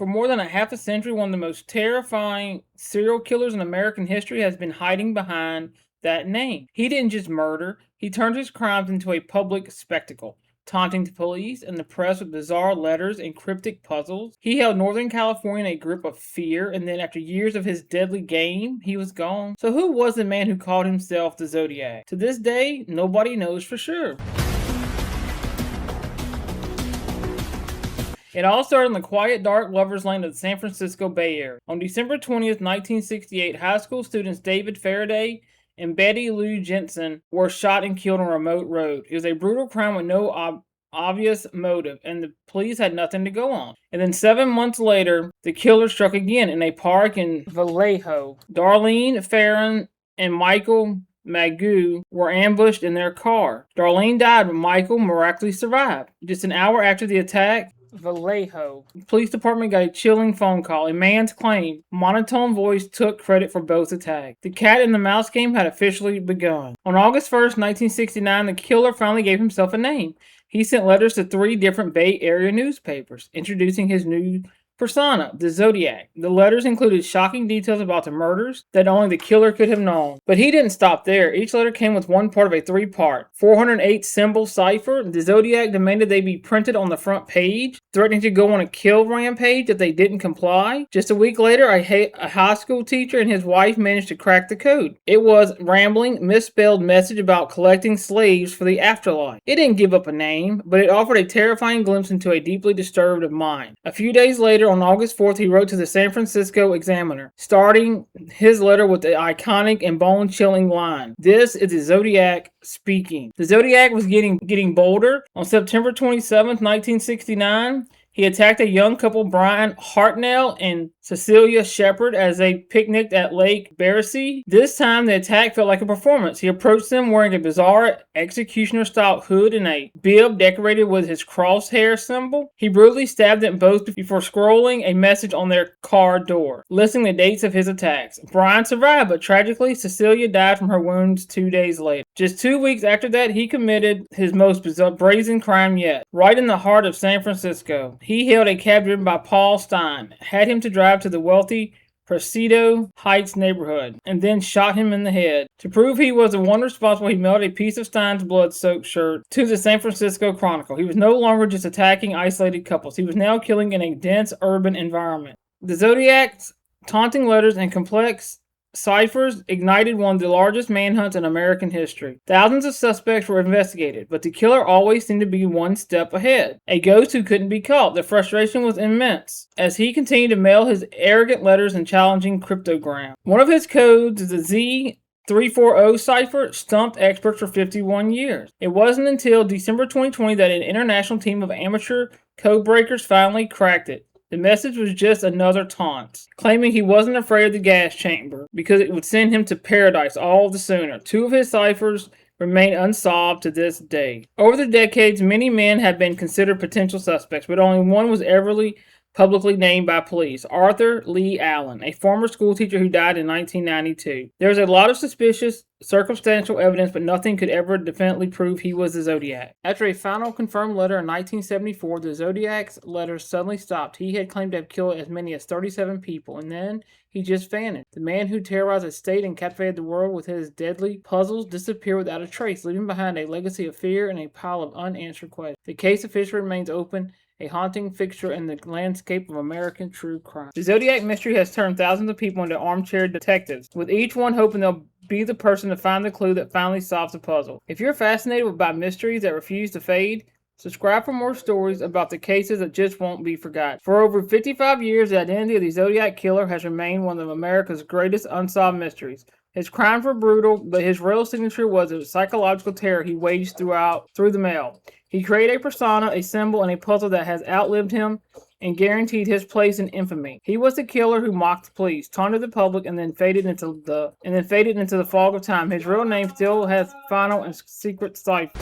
For more than a half a century, one of the most terrifying serial killers in American history has been hiding behind that name. He didn't just murder, he turned his crimes into a public spectacle, taunting the police and the press with bizarre letters and cryptic puzzles. He held Northern California in a grip of fear, and then after years of his deadly game, he was gone. So who was the man who called himself the Zodiac? To this day, nobody knows for sure. It all started in the quiet, dark lover's lane of the San Francisco Bay Area. On December 20th, 1968, high school students David Faraday and Betty Lou Jensen were shot and killed on a remote road. It was a brutal crime with no obvious motive, and the police had nothing to go on. And then 7 months later, the killer struck again in a park in Vallejo. Darlene Farron and Michael Magoo were ambushed in their car. Darlene died, but Michael miraculously survived. Just an hour after the attack, Vallejo police department got a chilling phone call. A man's claim, monotone voice, took credit for both attacks. The cat and the mouse game had officially begun. On August 1st, 1969, the killer finally gave himself a name. He sent letters to 3 different Bay Area newspapers, introducing his new persona, the Zodiac. The letters included shocking details about the murders that only the killer could have known. But he didn't stop there. Each letter came with one part of a 3-part, 408 symbol cipher. The Zodiac demanded they be printed on the front page, threatening to go on a kill rampage if they didn't comply. Just a week later, a high school teacher and his wife managed to crack the code. It was a rambling, misspelled message about collecting slaves for the afterlife. It didn't give up a name, but it offered a terrifying glimpse into a deeply disturbed mind. A few days later, on August 4th, he wrote to the San Francisco Examiner, starting his letter with the iconic and bone-chilling line, "This is the Zodiac speaking." The Zodiac was getting bolder. On September 27th, 1969, he attacked a young couple, Brian Hartnell and Cecilia Shepard, as they picnicked at Lake Berryessa. This time, the attack felt like a performance. He approached them wearing a bizarre executioner-style hood and a bib decorated with his crosshair symbol. He brutally stabbed them both before scrolling a message on their car door, listing the dates of his attacks. Brian survived, but tragically, Cecilia died from her wounds 2 days later. Just 2 weeks after that, he committed his most brazen crime yet, right in the heart of San Francisco. He hailed a cab driven by Paul Stein, had him to drive to the wealthy Presidio Heights neighborhood, and then shot him in the head. To prove he was the one responsible, he mailed a piece of Stein's blood-soaked shirt to the San Francisco Chronicle. He was no longer just attacking isolated couples. He was now killing in a dense urban environment. The Zodiac's taunting letters and complex ciphers ignited one of the largest manhunts in American history. Thousands of suspects were investigated, but the killer always seemed to be one step ahead. A ghost who couldn't be caught. The frustration was immense as he continued to mail his arrogant letters and challenging cryptograms. One of his codes, the Z340 cipher, stumped experts for 51 years. It wasn't until December 2020 that an international team of amateur code breakers finally cracked it. The message was just another taunt, claiming he wasn't afraid of the gas chamber because it would send him to paradise all the sooner. 2 of his ciphers remain unsolved to this day. Over the decades, many men have been considered potential suspects, but only one was ever publicly named by police: Arthur Lee Allen, a former schoolteacher who died in 1992. There was a lot of suspicious circumstantial evidence, but nothing could ever definitely prove he was the Zodiac. After a final confirmed letter in 1974, the Zodiac's letters suddenly stopped. He had claimed to have killed as many as 37 people, and then he just vanished. The man who terrorized the state and captivated the world with his deadly puzzles disappeared without a trace, leaving behind a legacy of fear and a pile of unanswered questions. The case officially remains open, a haunting fixture in the landscape of American true crime. The Zodiac mystery has turned thousands of people into armchair detectives, with each one hoping they'll be the person to find the clue that finally solves the puzzle. If you're fascinated by mysteries that refuse to fade, subscribe for more stories about the cases that just won't be forgotten. For over 55 years, the identity of the Zodiac Killer has remained one of America's greatest unsolved mysteries. His crimes were brutal, but his real signature was the psychological terror he waged through the mail. He created a persona, a symbol, and a puzzle that has outlived him and guaranteed his place in infamy. He was the killer who mocked the police, taunted the public, and then faded into the fog of time. His real name still has final and secret cipher.